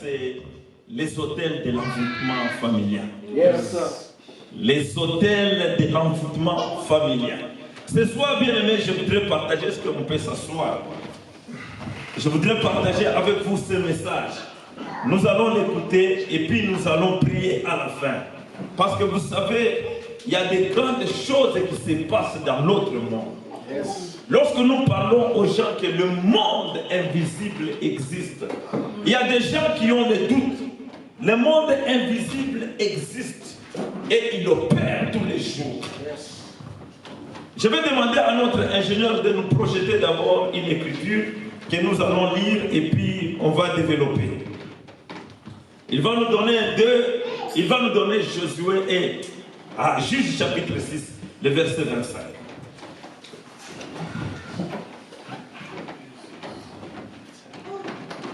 c'est les hôtels de l'envoûtement familial. Yes. Les hôtels de l'envoûtement familial. Ce soir, bien aimé, je voudrais partager, est-ce qu'on peut s'asseoir? Je voudrais partager avec vous ce message. Nous allons l'écouter et puis nous allons prier à la fin. Parce que vous savez, il y a des grandes choses qui se passent dans notre monde. Yes. Lorsque nous parlons aux gens que le monde invisible existe, il y a des gens qui ont des doutes. Le monde invisible existe et il opère tous les jours. Je vais demander à notre ingénieur de nous projeter d'abord une écriture que nous allons lire et puis on va développer. Il va nous donner Josué et Juge chapitre 6, le verset 25.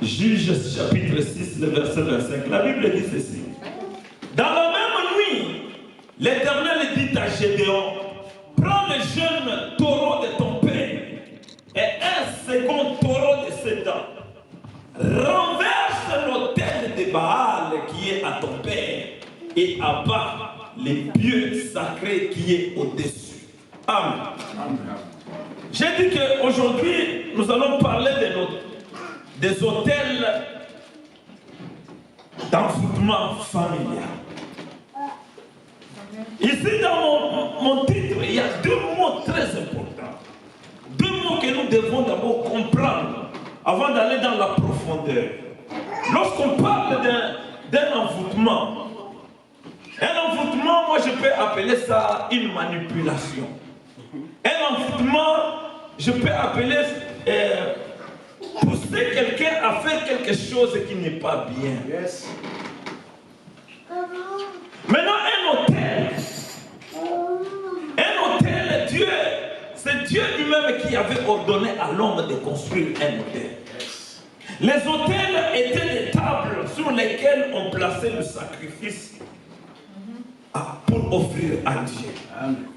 Juge chapitre 6, le verset 25. La Bible dit ceci. Dans la même nuit, l'Éternel dit à Gédéon, prends le jeune taureau de ton père et un second taureau de 7 ans. Renverse l'autel de Baal qui est à ton père et abat les dieux sacrés qui est au-dessus. Amen. Amen. J'ai dit qu'aujourd'hui, nous allons parler des hôtels d'envoûtement familial. Ici, dans mon titre, il y a 2 mots très importants. 2 mots que nous devons d'abord comprendre avant d'aller dans la profondeur. Lorsqu'on parle d'un envoûtement, moi je peux appeler ça une manipulation. Un envoûtement, je peux appeler pousser quelqu'un à faire quelque chose qui n'est pas bien. Yes. Maintenant, un hôtel, Dieu, c'est Dieu lui-même qui avait ordonné à l'homme de construire un hôtel. Les hôtels étaient des tables sur lesquelles on plaçait le sacrifice pour offrir à Dieu. Amen.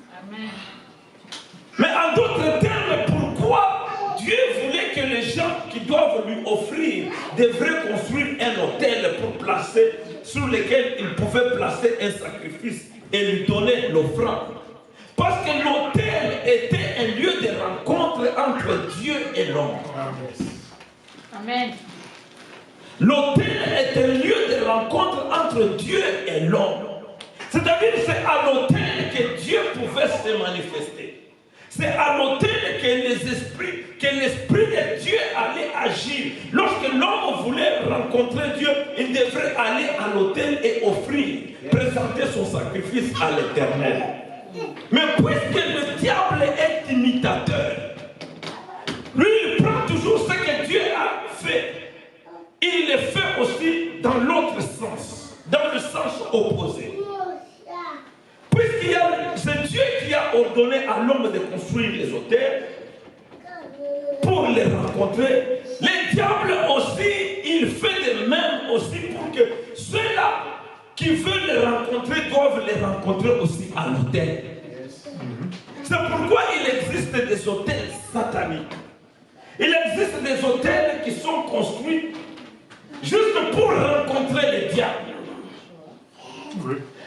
Mais en d'autres termes, pourquoi Dieu voulait que les gens qui doivent lui offrir devraient construire un hôtel pour placer, sur lequel ils pouvaient placer un sacrifice et lui donner l'offrande? Parce que l'hôtel était un lieu de rencontre entre Dieu et l'homme. Amen. L'hôtel est un lieu de rencontre entre Dieu et l'homme. C'est-à-dire que c'est à l'hôtel que Dieu pouvait se manifester. C'est à l'autel que l'Esprit de Dieu allait agir. Lorsque l'homme voulait rencontrer Dieu, il devrait aller à l'autel et offrir, présenter son sacrifice à l'Éternel. Mais puisque le diable est imitateur, lui il prend toujours ce que Dieu a fait. Il le fait aussi dans l'autre sens, dans le sens opposé. Puisqu'il c'est Dieu qui a ordonné à l'homme de construire les hôtels pour les rencontrer, les diables aussi, il fait de même aussi pour que ceux-là qui veulent les rencontrer doivent les rencontrer aussi à l'hôtel. C'est pourquoi il existe des hôtels sataniques. Il existe des hôtels qui sont construits juste pour rencontrer les diables.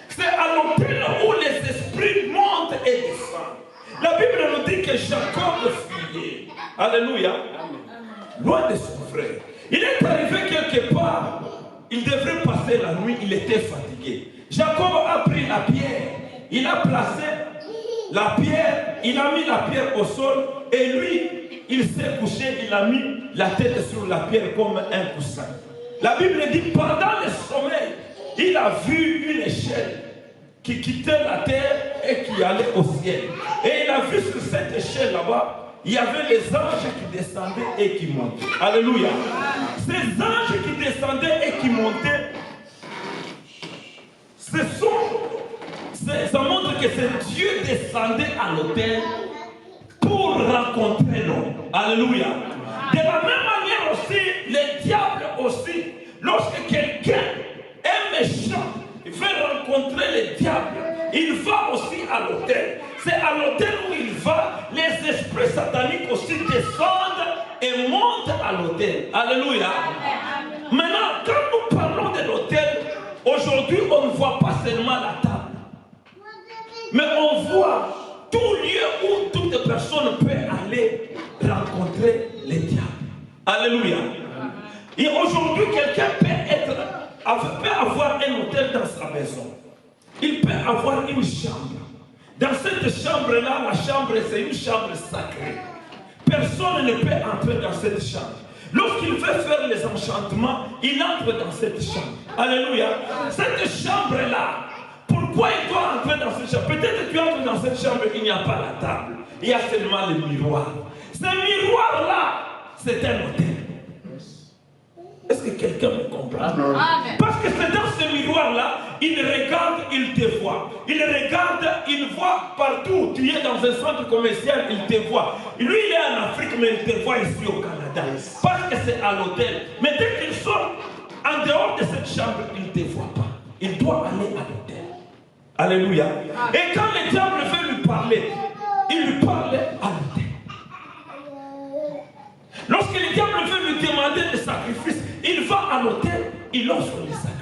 C'est à l'hôtel où les esprits montent et descendent. La Bible nous dit que Jacob fuyait. Alléluia. Loin de son frère. Il est arrivé quelque part. Il devrait passer la nuit. Il était fatigué. Jacob a pris la pierre. Il a placé la pierre. Il a mis la pierre au sol. Et lui, il s'est couché. Il a mis la tête sur la pierre comme un coussin. La Bible dit pendant le sommeil, il a vu une échelle qui quittait la terre et qui allait au ciel. Et il a vu sur cette échelle là-bas, il y avait les anges qui descendaient et qui montaient. Alléluia. Ces anges qui descendaient et qui montaient, ça montre que c'est Dieu descendait à l'autel pour rencontrer l'homme. Alléluia. De la même manière aussi, les diables aussi, lorsque quelqu'un est méchant, il veut rencontrer les diables, il va aussi à l'autel. C'est à l'autel où il va, les esprits sataniques aussi descendent et montent à l'autel. Alléluia. Maintenant, quand nous parlons seulement la table, mais on voit tout lieu où toute personne peut aller rencontrer les diables. Alléluia. Et aujourd'hui, quelqu'un peut avoir un hôtel dans sa maison. Il peut avoir une chambre. Dans cette chambre-là, la chambre, c'est une chambre sacrée. Personne ne peut entrer dans cette chambre. Lorsqu'il veut faire les enchantements, il entre dans cette chambre. Alléluia. Cette chambre-là, pourquoi il doit entrer dans cette chambre? Peut-être que tu entres dans cette chambre, il n'y a pas la table. Il y a seulement le miroir. Ce miroir-là, c'est un hôtel. Est-ce que quelqu'un me comprend? Amen. Parce que c'est dans ce miroir-là, il regarde, il te voit. Il regarde, il voit partout. Tu es dans un centre commercial, il te voit. Lui, il est en Afrique, mais il te voit ici au Canada. Parce que c'est à l'hôtel. Mais dès qu'il sort en dehors de cette chambre, il ne te voit pas. Il doit aller à l'hôtel. Alléluia. Et quand le diable veut lui parler, il lui parle à l'hôtel. Lorsque le diable veut lui demander des sacrifices, il va à l'hôtel, il offre les sacrifices.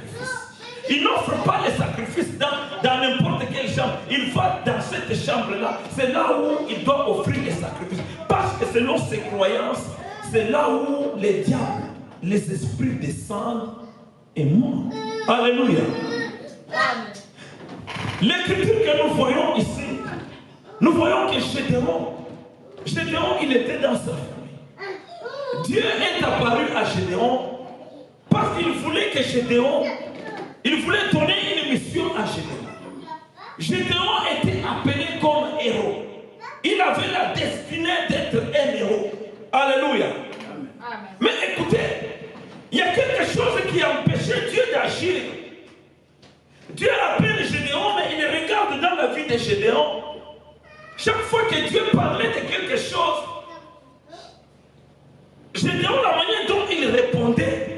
Il n'offre pas les sacrifices dans n'importe quelle chambre. Il va dans cette chambre-là. C'est là où il doit offrir les sacrifices. Parce que selon ses croyances, c'est là où les diables, les esprits descendent et montent. Alléluia. L'écriture que nous voyons ici, nous voyons que Gédéon, il était dans sa famille. Dieu est apparu à Gédéon parce qu'il voulait que Gédéon, il voulait donner une mission à Gédéon. Gédéon était appelé comme héros. Il avait la destinée d'être un héros. Alléluia. Amen. Mais écoutez, il y a quelque chose qui a empêché Dieu d'agir. Dieu appelle Gédéon, mais il regarde dans la vie de Gédéon. Chaque fois que Dieu parlait de quelque chose, Gédéon, la manière dont il répondait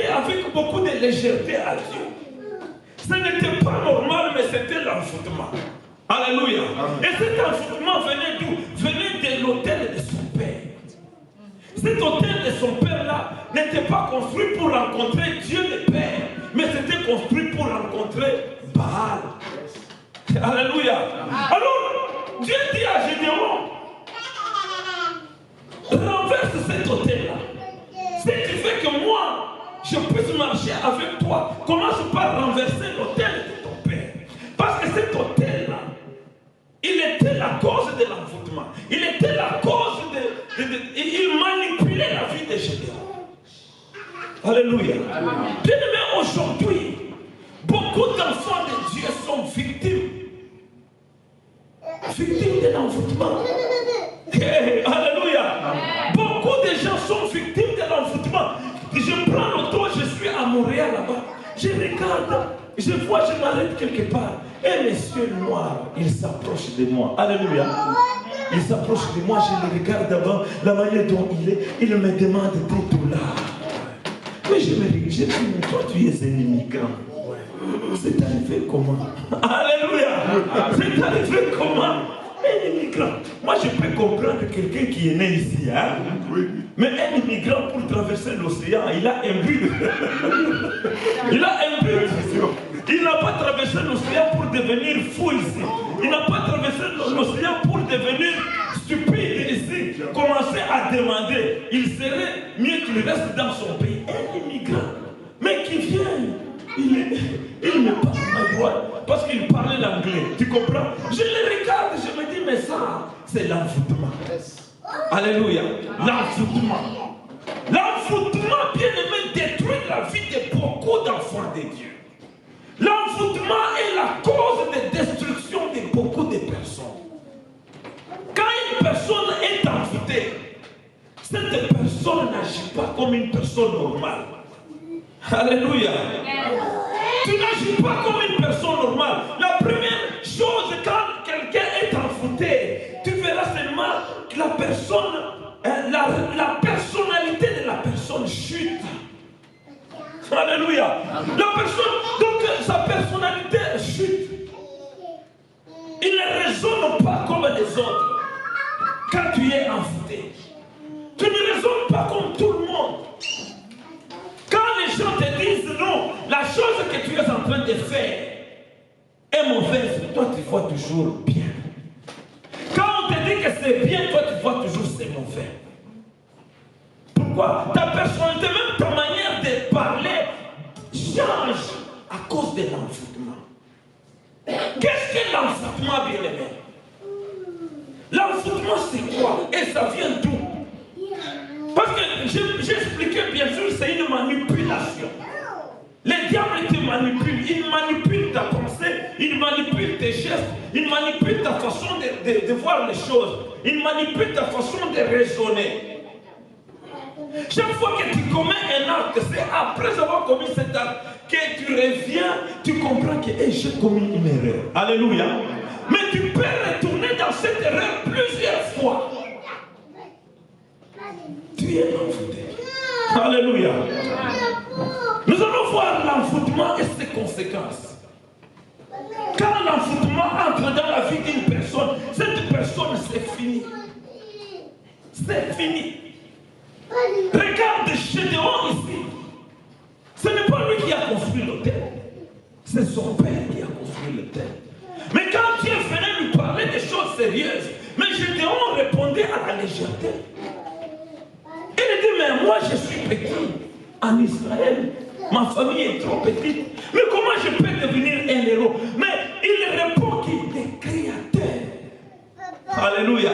avec beaucoup de légèreté à Dieu. Ce n'était pas normal, mais c'était l'envoûtement. Alléluia. Et cet envoûtement venait d'où? Venait de l'autel de son père. Cet autel de son père-là n'était pas construit pour rencontrer Dieu le Père, mais c'était construit pour rencontrer Baal. Alléluia. Alors, Dieu dit à Gédéon, renverse cet autel-là. Si tu veux que moi, je puisse marcher avec toi, commence par renverser l'autel de ton père. Parce que cet autel-là, il était la cause de l'envoûtement. Il était la cause il manipulait la vie de Gédéon. Alléluia. Bien aimé, aujourd'hui, beaucoup d'enfants de Dieu sont victimes. Victimes de l'envoûtement. Alléluia. Beaucoup de gens sont victimes de l'envoûtement. Je prends l'auto, je suis à Montréal là-bas. Je regarde, je vois, je m'arrête quelque part. Un monsieur noir, il s'approche de moi. Alléluia. Il s'approche de moi, je le regarde d'abord, la manière dont il est. Il me demande des dollars. Mais je me dis, mais toi tu es un immigrant. C'est arrivé comment? Alléluia. C'est arrivé comment? Un immigrant. Moi, je peux comprendre quelqu'un qui est né ici. Hein? Mais un immigrant, pour traverser l'océan, il a un but. Il a un but. Il n'a pas traversé l'océan pour devenir fou ici. Il n'a pas traversé l'océan pour devenir stupide ici. Commencer à demander. Il serait mieux qu'il reste dans son pays. Un immigrant. Mais qui vient. Il me parle ma voix parce qu'il parlait l'anglais. Tu comprends? Je le regarde, je me dis, mais ça, c'est l'envoûtement. Alléluia. L'envoûtement. L'envoûtement, bien aimé, détruit la vie de beaucoup d'enfants de Dieu. L'envoûtement est la cause de destruction de beaucoup de personnes. Quand une personne est envoûtée, cette personne n'agit pas comme une personne normale. Alléluia. Tu n'agis pas comme une personne normale. La première chose, quand quelqu'un est envoûté, tu verras seulement que la personne, la personnalité de la personne chute. Alléluia. La personne, donc sa personnalité chute. Il ne raisonne pas comme les autres. Quand tu es envoûté, tu ne raisonnes pas comme tout le monde. Quand les gens te disent non, la chose que tu tu es en train de faire est mauvaise, toi tu vois toujours bien. Quand on te dit que c'est bien, toi tu vois toujours c'est mauvais. Pourquoi? Ta personnalité, même ta manière de parler change à cause de l'envoûtement. Qu'est-ce que l'envoûtement, bien-aimé? L'envoûtement c'est quoi? Et ça vient d'où? Parce que j'expliquais bien sûr, c'est une manipulation. Le diable te manipule, il manipule ta pensée, il manipule tes gestes, il manipule ta façon de voir les choses, il manipule ta façon de raisonner. Chaque fois que tu commets un acte, c'est après avoir commis cet acte que tu reviens, tu comprends que j'ai commis une erreur. Alléluia. Mais tu peux retourner dans cette erreur plusieurs fois. Tu es envoûté. Alléluia. Nous allons voir l'envoûtement et ses conséquences. Quand l'envoûtement entre dans la vie d'une personne, cette personne, c'est fini. C'est fini. Regarde Gédéon ici. Ce n'est pas lui qui a construit l'autel. C'est son père qui a construit l'autel. Mais quand Dieu venait lui parler des choses sérieuses, mais Gédéon répondait à la légèreté. Il dit, mais moi je suis petit en Israël. Ma famille est trop petite. Mais comment je peux devenir un héros? Mais il répond qu'il est créateur. Alléluia.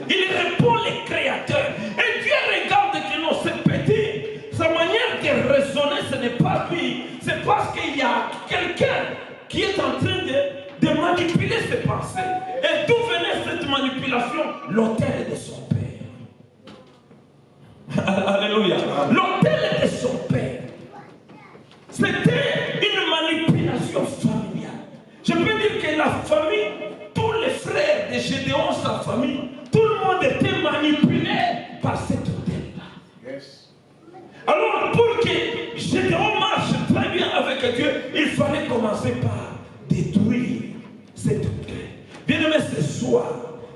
Il répond les créateurs. Et Dieu regarde que non, c'est petit. Sa manière de raisonner, ce n'est pas lui. C'est parce qu'il y a quelqu'un qui est en train de manipuler ses pensées. Et d'où venait cette manipulation? L'autel de son père. Alléluia. L'autel de son père. C'était une manipulation familiale. Je peux dire que la famille, tous les frères de Gédéon, sa famille, tout le monde était manipulé par cet autel-là. Yes. Alors, pour que Gédéon marche très bien avec Dieu, il fallait commencer par détruire cet autel. Bien aimé, ce soir,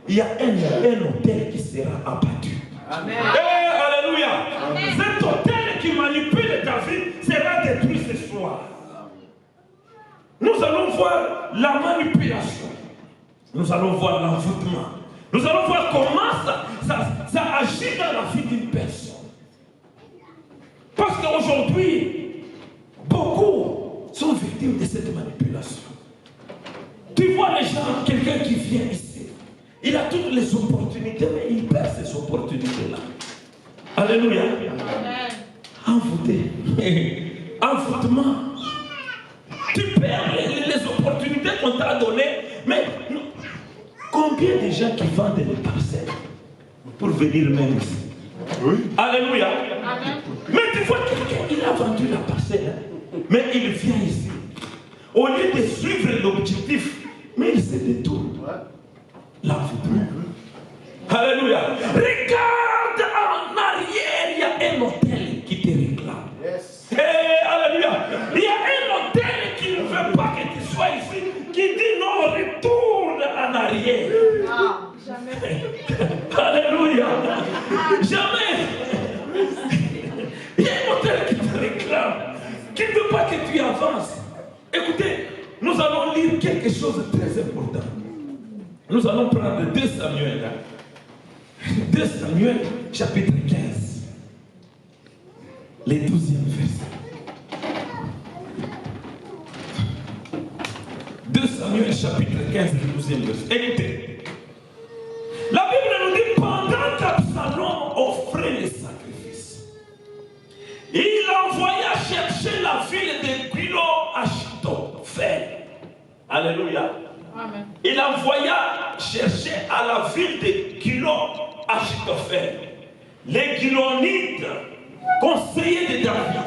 il y a un autel qui sera abattu. Amen. Alléluia. Amen. Cet autel qui manipule ta vie sera détruit ce soir. Nous allons voir la manipulation. Nous allons voir l'envoûtement. Nous allons voir comment ça agit dans la vie d'une personne. Parce qu'aujourd'hui, beaucoup sont victimes de cette manipulation. Tu vois les gens, quelqu'un qui vient ici, il a toutes les opportunités, mais il perd ces opportunités-là. Alléluia. Envoûté. Envoûtement. Tu perds les opportunités qu'on t'a données, mais combien de gens qui vendent des parcelles pour venir même ici? Oui. Alléluia. Amen. Mais tu vois quelqu'un, il a vendu la parcelle, mais il vient ici. Au lieu de suivre l'objectif, mais il se détourne. L'envoûtement. Alléluia. Regarde en arrière, il y a un hôtel qui te réclame. Yes. Hey, alléluia. Il y a un hôtel qui ne veut pas que tu sois ici, qui dit non, retourne en arrière. Non, jamais. Alléluia. Jamais. Il y a un hôtel qui te réclame, qui ne veut pas que tu avances. Écoutez, nous allons lire quelque chose de très important. Nous allons prendre 2 Samuel. 2 Samuel, chapitre 15. Les 12e verset. 2 Samuel, chapitre 15, le 12e verset. Écoutez. La Bible nous dit, pendant qu'Absalom offrait les sacrifices, il envoya chercher la fille de Gilo à Achitophel. Alléluia. Amen. Il envoya chercher à la ville de Gilo à Achitophel les Gilonites, conseillers de David.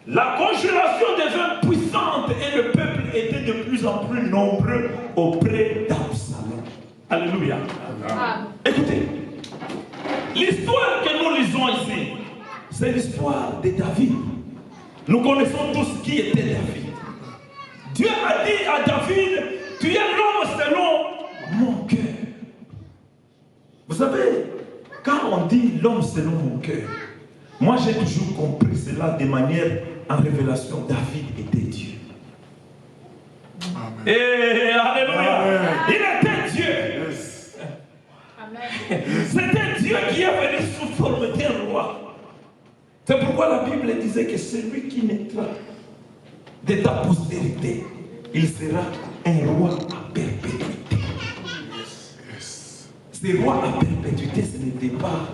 La conjuration devint puissante et le peuple était de plus en plus nombreux auprès d'Absalom. Alléluia. Amen. Écoutez, l'histoire que nous lisons ici, c'est l'histoire de David. Nous connaissons tous qui était David. Dieu a dit à David, tu es l'homme selon mon cœur. Vous savez, quand on dit l'homme selon mon cœur, Moi, j'ai toujours compris cela de manière en révélation. David était Dieu. Amen. Et alléluia. Amen. Il était Dieu. Yes. Amen. C'était Dieu qui est venu sous forme d'un roi. C'est pourquoi la Bible disait que celui qui naîtra de ta postérité, il sera un roi à perpétuité. Yes. Ce roi à perpétuité, ce n'était pas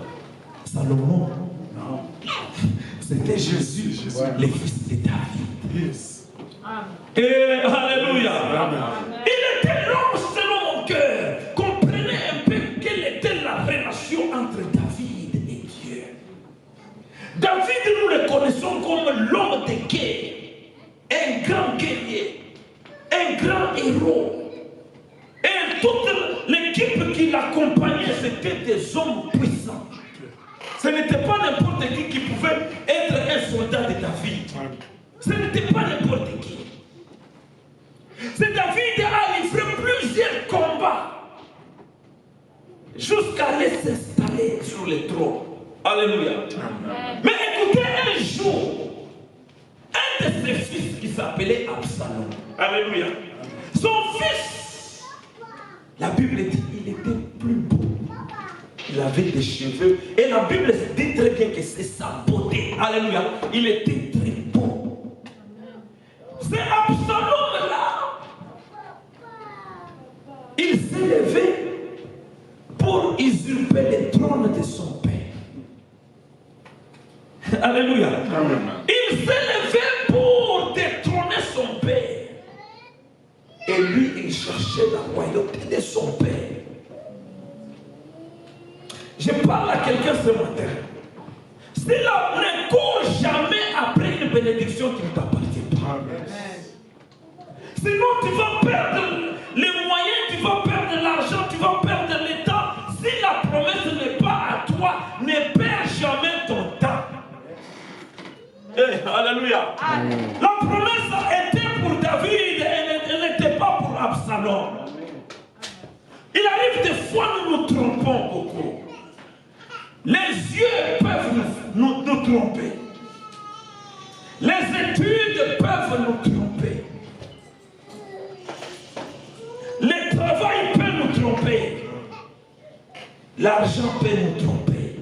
Salomon. Non. C'était Jésus, le fils de David. Yes. Amen. Et alléluia. Amen. Il était l'homme selon mon cœur. Comprenez un peu quelle était la relation entre David et Dieu. David, nous le connaissons comme l'homme de guerre, un grand guerrier, un grand héros. Et toute l'équipe qui l'accompagnait, c'était des hommes puissants. Ce n'était pas n'importe qui pouvait être un soldat de David. Ce n'était pas n'importe qui. C'est David a livré plusieurs combats jusqu'à aller s'installer sur le trône. Alléluia. Amen. Mais écoutez, un jour, un de ses fils qui s'appelait Absalom, alléluia, son fils, la Bible dit, il était plus beau. Il avait des cheveux. Et la Bible dit très bien que c'est sa beauté. Alléluia. Il était très beau. C'est Absalom-là. Il s'est levé pour usurper le trône de son père. Alléluia. Amen. Il s'est levé pour détrôner son père. Et lui, il cherchait la royauté de son père. Je parle à quelqu'un ce matin. Cela ne court jamais après une bénédiction qui ne t'appartient pas. Amen. Sinon, tu vas perdre les moyens, tu vas perdre l'argent, tu vas perdre le temps. Si la promesse n'est pas à toi, ne perds jamais ton temps. Hey, alléluia. La promesse était pour David, elle n'était pas pour Absalom. Il arrive des fois nous nous trompons beaucoup. Les yeux peuvent nous tromper. Les études peuvent nous tromper. Le travail peut nous tromper. L'argent peut nous tromper.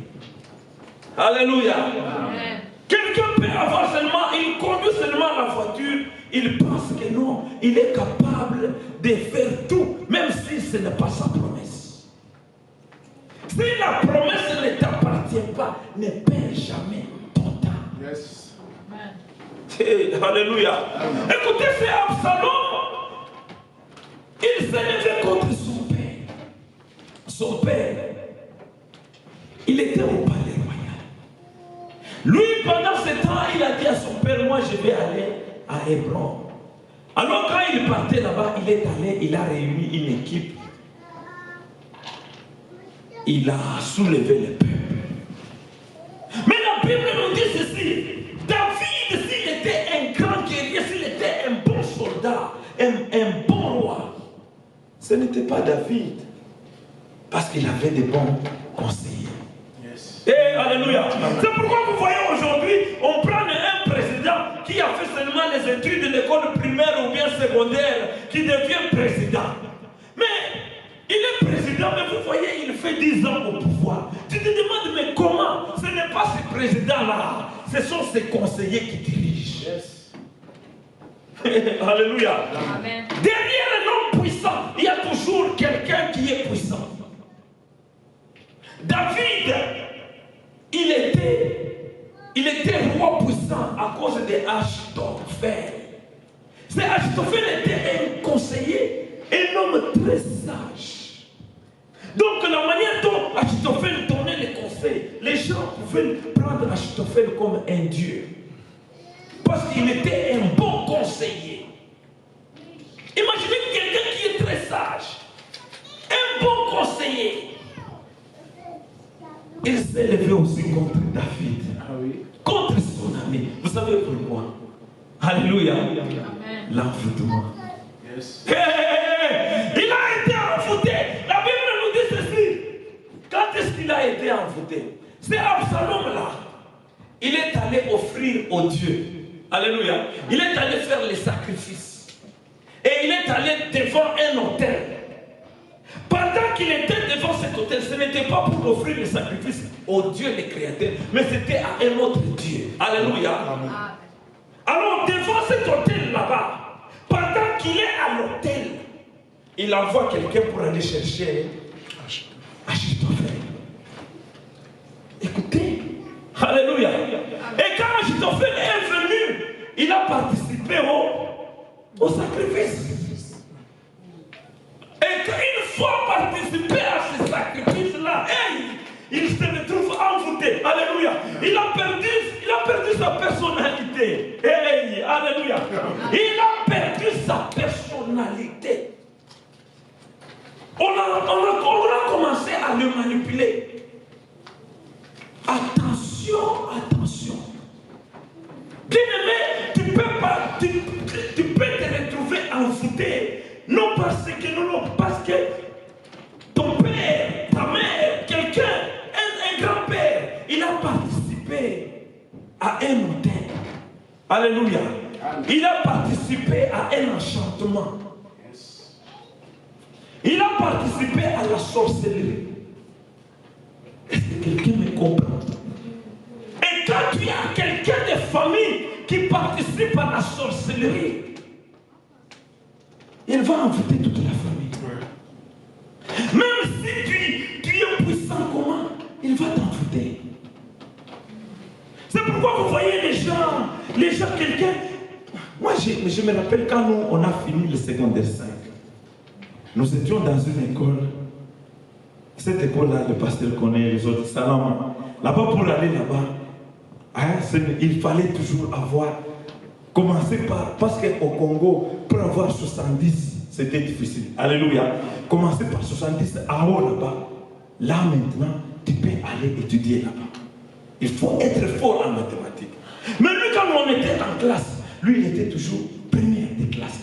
Alléluia. Amen. Quelqu'un peut avoir seulement, il conduit seulement la voiture, il pense que non, il est capable de faire tout, même si ce n'est pas sa promesse. Si la promesse ne t'appartient pas, ne perds jamais ton temps. Yes. Amen. Hey, alléluia. Écoutez, c'est Absalom. Il s'est levé contre son père. Son père, il était au palais royal. Lui, pendant ce temps, il a dit à son père, moi je vais aller à Hébron. Alors quand il partait là-bas, il est allé, il a réuni une équipe. Il a soulevé le peuple. Mais la Bible nous dit ceci. David, s'il était un grand guerrier, s'il était un bon soldat, un bon roi, ce n'était pas David. Parce qu'il avait des bons conseillers. Yes. Et alléluia. C'est pourquoi vous voyez aujourd'hui, on prend un président qui a fait seulement les études de l'école primaire ou bien secondaire, qui devient président. Mais il est président, mais vous voyez, il fait 10 ans au pouvoir. Tu te demandes, mais comment? Ce n'est pas ce président-là, ce sont ses conseillers qui dirigent. Yes. Alléluia. Amen. Derrière un homme puissant, il y a toujours quelqu'un qui est puissant. David, il était roi puissant à cause de Achitophel. C'est Achitophel était un conseiller, un homme très sage. Donc la manière dont Achitophel donnait les conseils, les gens pouvaient prendre Achitophel comme un dieu. Parce qu'il était un bon conseiller. Imaginez quelqu'un qui est très sage, un bon conseiller. Il s'est levé aussi contre David, Ah oui. contre son ami. Vous savez pourquoi? Alléluia. Amen. L'envoûtement. Yes. Il a été envoûté. La Bible nous dit ceci. Quand est-ce qu'il a été envoûté? C'est Absalom là. il est allé offrir au Dieu. Alléluia. Il est allé faire les sacrifices. Et il est allé devant un autel. Pendant qu'il était devant cet autel, ce n'était pas pour offrir les sacrifices au Dieu le Créateur, mais c'était à un autre Dieu. Alléluia. Alors devant cet autel là-bas, pendant qu'il est à l'autel, il envoie quelqu'un pour aller chercher Achitophel. Écoutez, alléluia. Et quand Achitophel est venu, il a participé au sacrifice. Et qu'une fois participé à ce sacrifice-là, il se retrouve envoûté. Alléluia. Il a perdu sa personnalité. Alléluia. Il a perdu sa personnalité. On a commencé à le manipuler. Attention, attention. Bien-aimé, tu peux te retrouver envoûté. Non parce que ton père, ta mère, quelqu'un, un grand-père, il a participé à un autel. Alléluia. Il a participé à un enchantement. Il a participé à la sorcellerie. Est-ce que quelqu'un me comprend? Et quand tu as quelqu'un de famille qui participe à la sorcellerie, il va envoûter toute la famille. Même si tu es puissant comment, il va t'envoûter. C'est pourquoi vous voyez les gens, quelqu'un. Moi, je me rappelle quand on a fini le secondaire 5. Nous étions dans une école. Cette école-là, le pasteur connaît les autres salons. Là-bas, pour aller là-bas, il fallait toujours commencer parce qu'au Congo, pour avoir 70, c'était difficile. Alléluia. Commencer par 70 en haut là-bas. Là maintenant, tu peux aller étudier là-bas. Il faut être fort en mathématiques. Mais lui, quand on était en classe, lui, il était toujours premier des classes.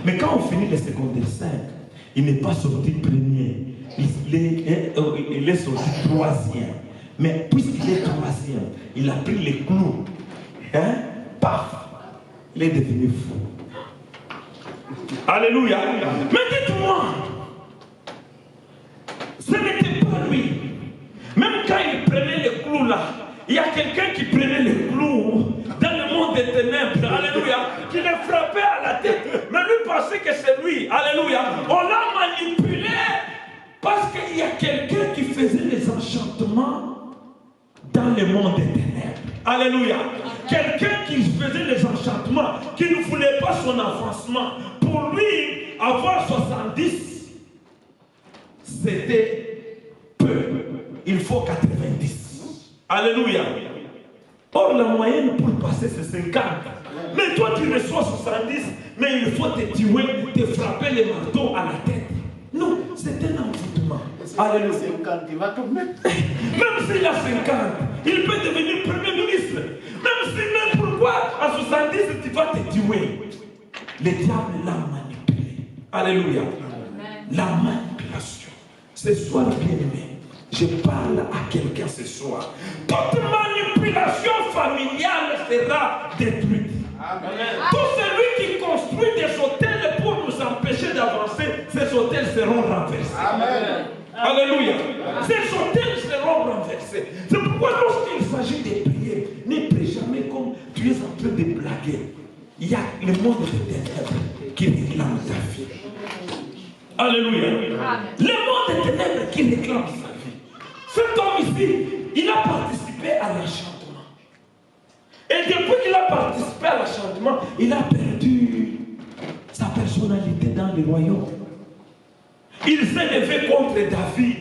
Mais quand on finit le secondaire 5, il n'est pas sorti premier. Il est sorti troisième. Mais puisqu'il est troisième, il a pris les clous. Paf! Il est devenu fou. Alléluia. Mais dites-moi, ce n'était pas lui. Même quand il prenait les clous là, il y a quelqu'un qui prenait les clous dans le monde des ténèbres, alléluia, qui le frappait à la tête. Mais lui pensait que c'est lui, alléluia. On l'a manipulé parce qu'il y a quelqu'un qui faisait les enchantements dans le monde des ténèbres. Alléluia. Quelqu'un qui faisait les enchantements, qui ne voulait pas son avancement. Pour lui, avoir 70, c'était peu. Il faut 90. Alléluia. Or, la moyenne pour passer, c'est 50. Mais toi, tu reçois 70, mais il faut te tuer, te frapper les marteaux à la tête. Non, c'est un envoûtement. Alléluia. 50, il va tomber. Même s'il a 50, il peut devenir premier ministre. Même pourquoi à 70, tu vas te tuer. Le diable l'a manipulé. Alléluia. La manipulation. Ce soir, bien-aimé, je parle à quelqu'un ce soir. Toute manipulation familiale sera détruite. Amen. Tout celui qui construit des hôtels pour nous empêcher d'avancer, ces hôtels seront renversés. Amen. Alléluia. Ces hôtels seront renversés. C'est pourquoi lorsqu'il s'agit de prier, ne prie jamais comme tu es en train de blaguer. Il y a le monde des ténèbres qui réclame ta vie. Alléluia. Amen. Le monde des ténèbres qui réclame sa vie. Cet homme ici, il a participé à l'enchantement. Et depuis qu'il a participé à l'enchantement, il a perdu sa personnalité dans le royaume. Il s'est levé contre David.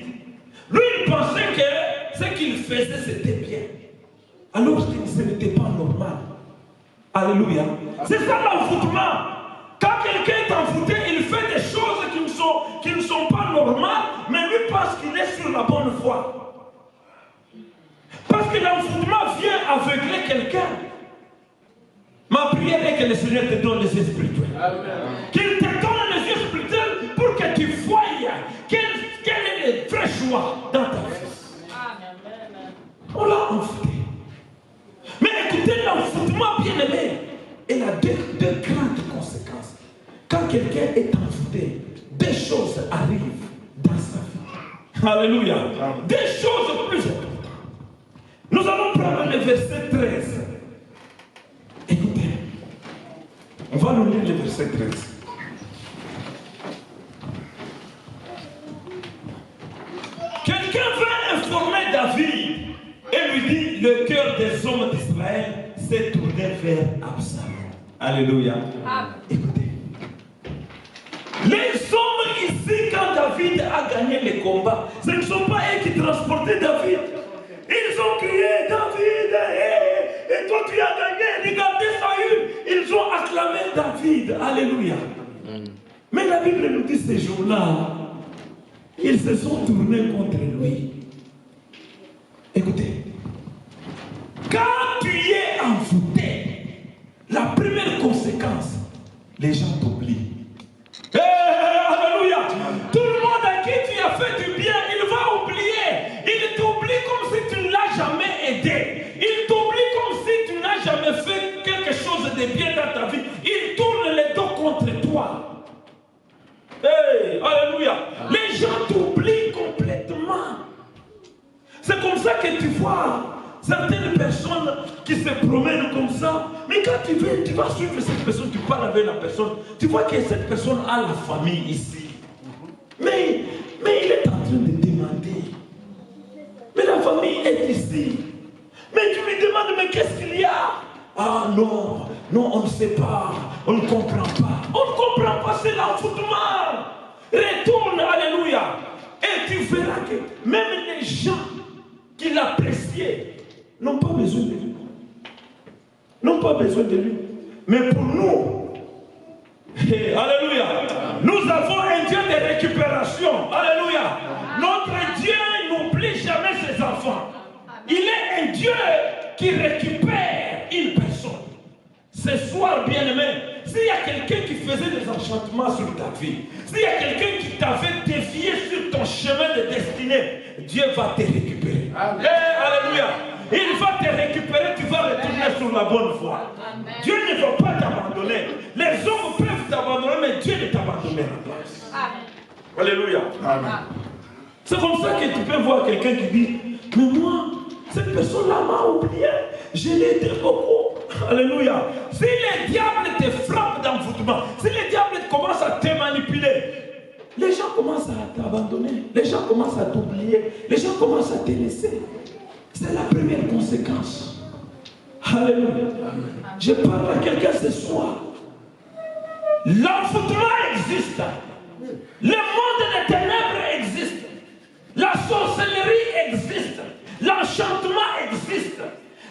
Lui, il pensait que ce qu'il faisait, c'était bien. Alors que ce n'était pas normal. Alléluia. C'est ça l'envoûtement. Quand quelqu'un est envoûté, il fait des choses qui ne sont pas normales, mais lui pense qu'il est sur la bonne voie. Parce que l'envoûtement vient aveugler quelqu'un. Ma prière est que le Seigneur te donne les yeux spirituels. Qu'il te donne les yeux spirituels pour que tu voies quelle est le vrai choix dans ta vie. On l'a envoûté. l'envoûtement, bien aimé, il a deux grandes conséquences. Quand quelqu'un est envoûté, deux choses arrivent dans sa vie. Alléluia. Des choses plus importantes. Nous allons prendre le verset 13. Écoutez, on va nous lire le verset 13. Quelqu'un va informer David et lui dit, le cœur des hommes d'Israël s'est tourné vers Absalom. Alléluia. Écoutez. Les hommes ici, quand David a gagné le combat, ce ne sont pas eux qui transportaient David. Ils ont crié, David, et toi tu as gagné, regardez Saül. Ils ont acclamé David. Alléluia. Mais la Bible nous dit ces jours-là, ils se sont tournés contre lui. Écoutez, quand tu es envoûté, la première conséquence, les gens t'oublient. Alléluia. Tout le monde à qui tu as fait du bien, il va oublier. Il t'oublie comme si tu ne l'as jamais aidé. Il t'oublie comme si tu n'as jamais fait quelque chose de bien dans ta vie. Il tourne les dos contre toi. Alléluia. Les gens t'oublient complètement. C'est comme ça que tu vois certaines personnes qui se promènent comme ça, mais quand tu vas suivre cette personne, tu parles avec la personne, tu vois que cette personne a la famille ici. Mais il est en train de demander. Mais la famille est ici. Mais tu lui demandes, mais qu'est-ce qu'il y a? Ah non, on ne sait pas, on ne comprend pas. On ne comprend pas, c'est l'envoûtement. Retourne, alléluia. Et tu verras que même les gens qui l'appréciaient n'ont pas besoin de lui. N'ont pas besoin de lui. Mais pour nous, alléluia, nous avons un Dieu de récupération. Alléluia. Notre Dieu n'oublie jamais ses enfants. Il est un Dieu qui récupère une personne. Ce soir, bien-aimé, s'il y a quelqu'un qui faisait des enchantements sur ta vie, s'il y a quelqu'un qui t'avait dévié sur ton chemin de destinée, Dieu va te récupérer. Alléluia. Il va te récupérer, tu vas retourner sur la bonne voie. Amen. Dieu ne va pas t'abandonner. Les hommes peuvent t'abandonner, mais Dieu ne t'abandonnera pas. Alléluia. Amen. C'est comme ça que tu peux voir quelqu'un qui dit, mais moi, cette personne-là m'a oublié. Je l'ai aidé beaucoup. Alléluia. Si le diable te frappe d'envoûtement, si le diable commence à te manipuler, les gens commencent à t'abandonner, les gens commencent à t'oublier, les gens commencent à te laisser. C'est la première conséquence. Alléluia. Je parle à quelqu'un ce soir. L'envoûtement existe. Le monde des ténèbres existe. La sorcellerie existe. L'enchantement existe.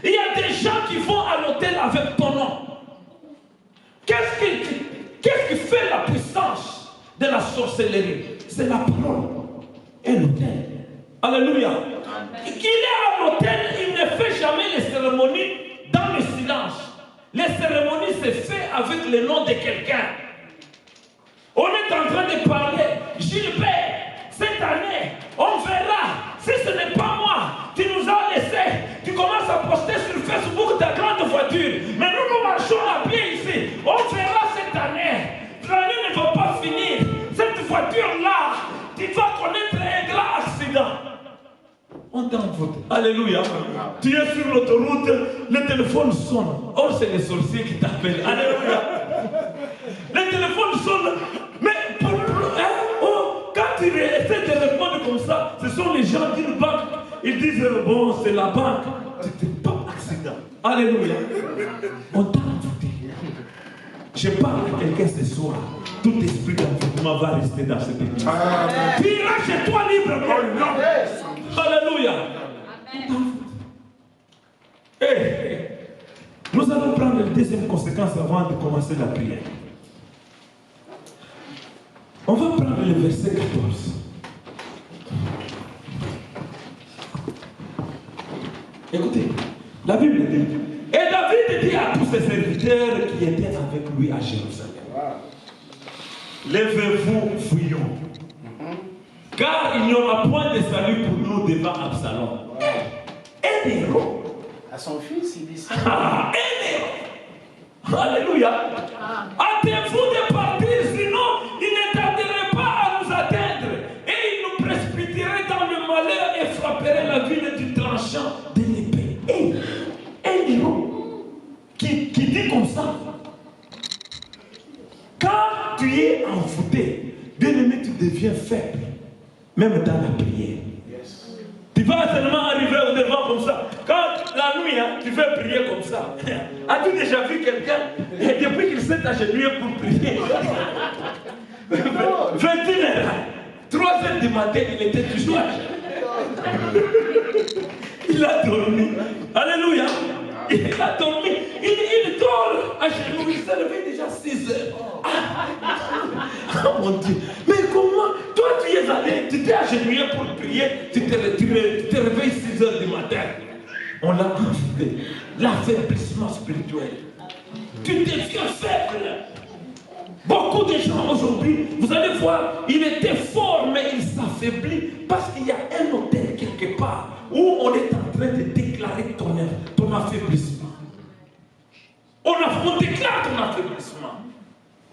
Il y a des gens qui vont à l'hôtel avec ton nom. Qu'est-ce qui fait la puissance de la sorcellerie? C'est la parole et l'hôtel. Alléluia. Il est à l'hôtel, il ne fait jamais les cérémonies dans le silence. Les cérémonies se fait avec le nom de quelqu'un. On est en train de parler. Gilbert, cette année, on verra. Si ce n'est pas moi, tu nous as laissé. Tu commences à poster sur Facebook ta grande voiture. Mais nous marchons à pied ici. On verra cette année. L'année ne va pas finir. Cette voiture-là, tu vas connaître un grand accident. On t'envoûte. Alléluia. Tu es sur l'autoroute, le téléphone sonne. Oh, c'est les sorciers qui t'appellent. Alléluia. Le téléphone sonne. Mais quand tu essaies de répondre comme ça, ce sont les gens d'une banque. Ils disent, bon, c'est la banque. C'était pas accident. Alléluia. On t'a envoûté. Je parle à quelqu'un ce soir. Tout esprit d'envoûtement va rester dans cette église. Tu iras chez toi librement. Alléluia. Nous allons prendre la deuxième conséquence avant de commencer la prière. On va prendre le verset 14. Écoutez, la Bible dit, et David dit à tous ses serviteurs qui étaient avec lui à Jérusalem, levez-vous, fuyons, car il n'y aura point de salut pour nous devant Absalom. Un héros À son fils, il dit ça. Ah, un héros. Alléluia. Hâtez-vous de partir, sinon il ne tarderait pas à nous atteindre. Et il nous précipiterait dans le malheur et frapperait la ville du tranchant de l'épée. Et un héros qui dit comme ça. Quand tu es envoûté, bien-aimé, tu deviens faible, même dans la prière. Yes. Tu vas seulement arriver au devant comme ça. Quand la nuit, tu veux prier comme ça. As-tu déjà vu quelqu'un, depuis qu'il s'est agenouillé pour prier, 21h, 3h du matin, il était toujours agenouillé. Il a dormi. Alléluia. Il a dormi. Il dort à genoux. Il s'est levé déjà 6h. Oh mon Dieu. Mais comment? Toi, tu es allé, tu t'es agenouillé pour prier, tu te réveilles 6h du matin. On l'a enlevé. L'affaiblissement spirituel. Tu deviens faible. Beaucoup de gens aujourd'hui, vous allez voir, il était fort, mais il s'affaiblit parce qu'il y a un hôtel quelque part où on est en train de déclarer ton affaiblissement. On déclare ton affaiblissement.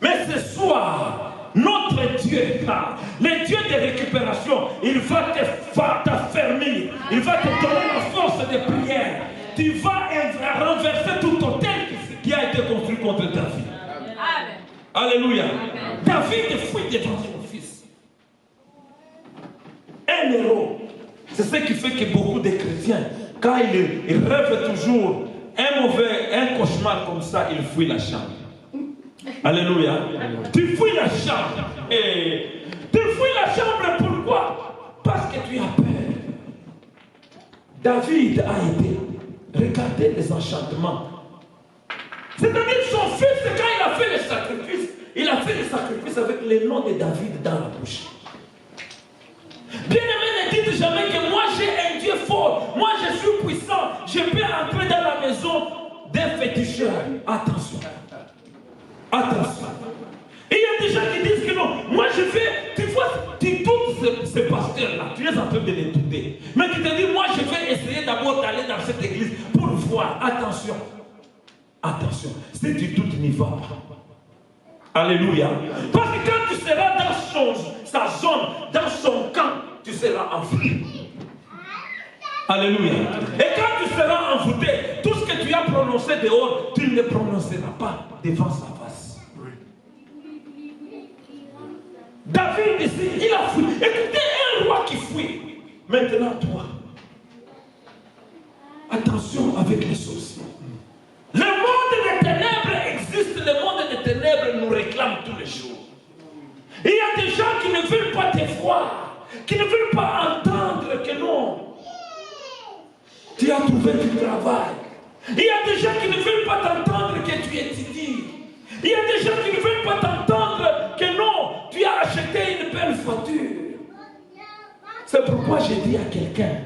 Mais ce soir, notre Dieu est là. Le Dieu de récupération, il va t'affermir. Il va te donner la force de prière. Tu vas renverser tout hôtel qui a été construit contre ta vie. Amen. Alléluia. David fuit devant son fils. Un héros. C'est ce qui fait que beaucoup de chrétiens, quand ils rêvent toujours un cauchemar comme ça, ils fuient la chambre. Alléluia. Tu fuis la chambre. Et tu fuis la chambre pourquoi? Parce que tu as peur. David a été. Regardez les enchantements. C'est-à-dire son fils, quand il a fait le sacrifice, il a fait le sacrifice avec le nom de David dans la bouche. Bien-aimé, ne dites jamais que moi j'ai un Dieu fort, moi je suis puissant, je peux entrer dans la maison d'un féticheur. Attention. Attention. Et il y a des gens qui disent que non, moi je fais, tu vois, tu doutes ces pasteurs-là, tu es en train de les douter. Mais tu te dis, moi je vais essayer d'abord d'aller dans cette église pour voir. Attention. Attention, si tu doutes, n'y va pas. Alléluia. Parce que quand tu seras dans sa zone, dans son camp, tu seras envoûté. Alléluia. Et quand tu seras envoûté, tout ce que tu as prononcé dehors, tu ne le prononceras pas devant sa face. David ici, il a fui. Écoutez, un roi qui fuit. Maintenant, toi, attention avec les sorciers. Le monde des ténèbres existe, le monde des ténèbres nous réclame tous les jours. Il y a des gens qui ne veulent pas te voir, qui ne veulent pas entendre que non, tu as trouvé du travail. Il y a des gens qui ne veulent pas t'entendre que tu étudies. Il y a des gens qui ne veulent pas t'entendre que non, tu as acheté une belle voiture. C'est pourquoi j'ai dit à quelqu'un,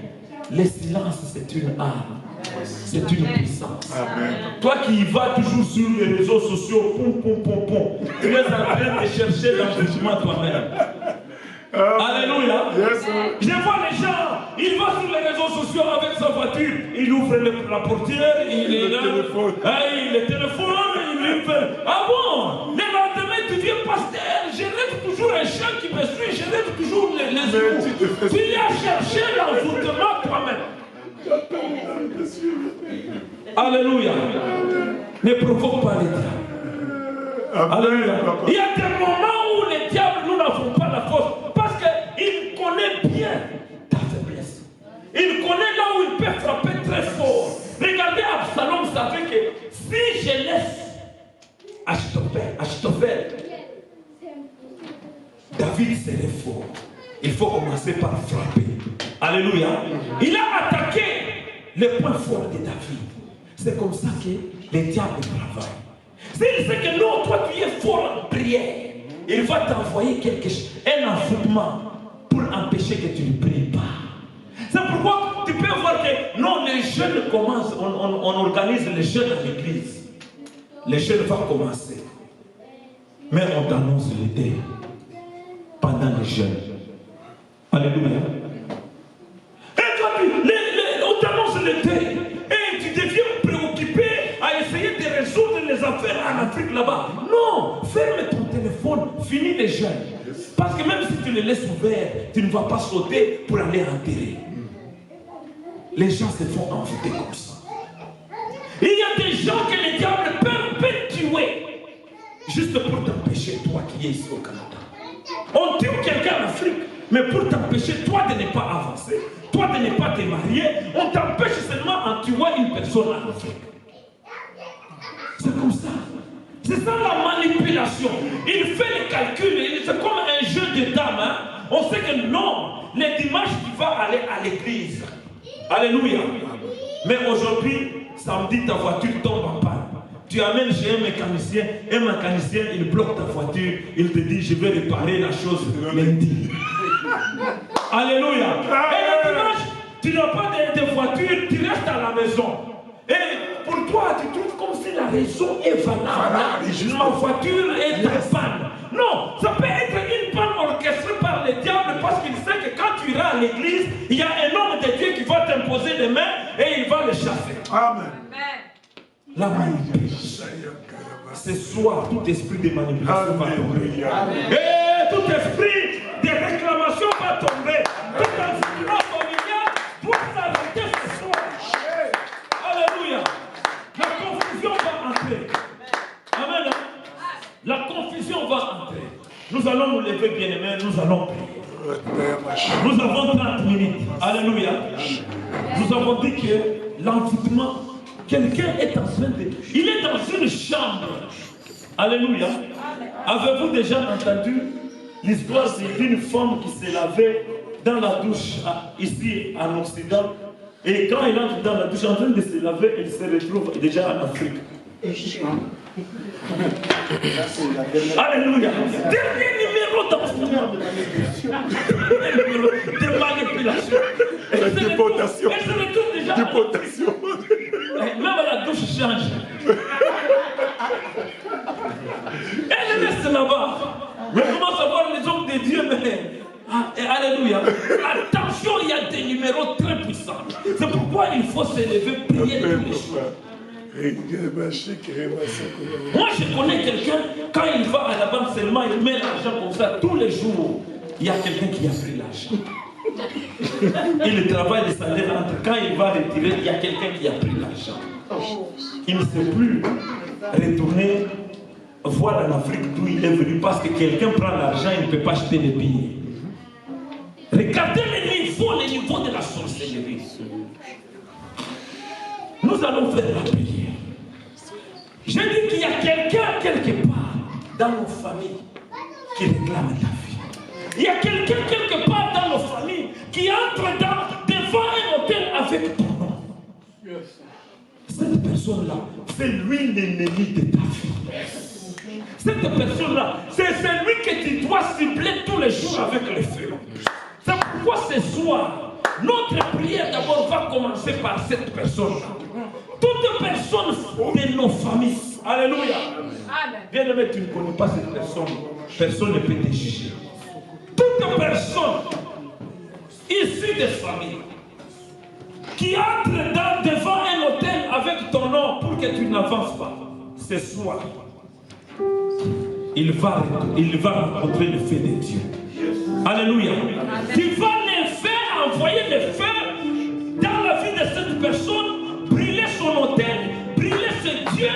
le silence c'est une arme. C'est une puissance. Amen. Toi qui y vas toujours sur les réseaux sociaux, tu es en train de chercher l'enrichissement toi-même. Alléluia. Yes, je vois les gens, il va sur les réseaux sociaux avec sa voiture, il ouvre la portière, il est là, le téléphone, il ouvre. Ah bon? Le lendemain, tu viens pasteur, je rêve toujours un chien qui me suit, je rêve toujours les yeux. Tu as cherché l'envoûtement toi-même. Alléluia. Ne provoque pas les diables. Alléluia. Il y a des moments où les diables, nous n'avons pas la force parce qu'il connaît bien ta faiblesse. Il connaît là où il peut frapper très fort. Regardez, Absalom savait que si je laisse Achitophel, David serait fort. Il faut commencer par frapper. Alléluia. Il a attaqué les points forts de David. C'est comme ça que les diables travaillent. S'il sait que non, toi tu es fort en prière, il va t'envoyer un envoûtement pour empêcher que tu ne pries pas. C'est pourquoi tu peux voir que non, les jeunes commencent, on organise les jeunes à l'église. Les jeunes vont commencer. Mais on t'annonce l'été pendant les jeunes. Alléluia. Et toi, on t'annonce l'été et tu deviens affaires en Afrique là-bas. Non, ferme ton téléphone, finis les jeunes. Parce que même si tu les laisses ouverts, tu ne vas pas sauter pour aller enterrer. Les gens se font envoûter comme ça. Il y a des gens que le diable peut tuer juste pour t'empêcher, toi qui es ici au Canada. On tue quelqu'un en Afrique, mais pour t'empêcher, toi de ne pas avancer, toi de ne pas te marier, on t'empêche seulement en tuant une personne en Afrique. C'est comme ça. C'est ça la manipulation. Il fait les calculs, c'est comme un jeu de dames. Hein? On sait que non, les dimanches tu vas aller à l'église. Alléluia. Mais aujourd'hui, samedi, ta voiture tombe en panne. Tu amènes chez un mécanicien il bloque ta voiture, il te dit je vais réparer la chose lundi. Alléluia. Et le dimanche, tu n'as pas de voiture, tu restes à la maison. Et pour toi, tu trouves comme si la raison est valable. Ma voiture est en panne. Non, ça peut être une panne orchestrée par le diable parce qu'il sait que quand tu iras à l'église, il y a un homme de Dieu qui va t'imposer les mains et il va le chasser. Amen. La manipulation. Ce soir, tout esprit de manipulation va tomber. Et tout esprit de réclamation va tomber. Tout incident familial doit s'arrêter ce soir. Alléluia. La confusion va entrer. Amen. La confusion va entrer. Nous allons nous lever, bien-aimés, nous allons prier. Nous avons 30 minutes. Alléluia. Nous avons dit que l'envoûtement, quelqu'un est en train de... Il est dans une chambre. Alléluia. Avez-vous déjà entendu l'histoire d'une femme qui s'est lavée dans la douche ici en Occident? Et quand elle entre dans la douche en train de se laver, elle se retrouve déjà en Afrique. Alléluia. Dernier numéro dans ce moment de manipulation. Elle se retrouve déjà en Afrique. Même la douche change. Elle reste là-bas. Mais commence à voir les hommes de Dieu. Mais... alléluia. Attention, il y a des numéros très puissants. C'est pourquoi il faut se lever, prier tous les jours. Moi, je connais quelqu'un, quand il va à la banque seulement, il met l'argent comme ça tous les jours. Il y a quelqu'un qui a pris l'argent. Il travaille le salaire entre. Quand il va retirer, il y a quelqu'un qui a pris l'argent. Il ne sait plus retourner voir en Afrique d'où il est venu parce que quelqu'un prend l'argent, il ne peut pas acheter les billets. Regardez le niveau de la sorcellerie. Nous allons faire la prière. Je dis qu'il y a quelqu'un quelque part dans nos familles qui réclame ta vie. Il y a quelqu'un quelque part dans nos familles qui entre devant un hôtel avec ton nom. Cette personne-là, c'est lui l'ennemi de ta vie. Cette personne-là, c'est celui que tu dois cibler tous les jours avec le feu. C'est pourquoi ce soir, notre prière d'abord va commencer par cette personne-là. Toute personne de nos familles. Alléluia. Bien-aimé, tu ne connais pas cette personne. Personne ne peut te juger. Toute personne issue des familles qui entre devant un hôtel avec ton nom pour que tu n'avances pas, ce soir, il va rencontrer le feu de Dieu. Alléluia. Tu vas les faire envoyer le feu dans la vie de cette personne, brûler son hôtel, brûler ce Dieu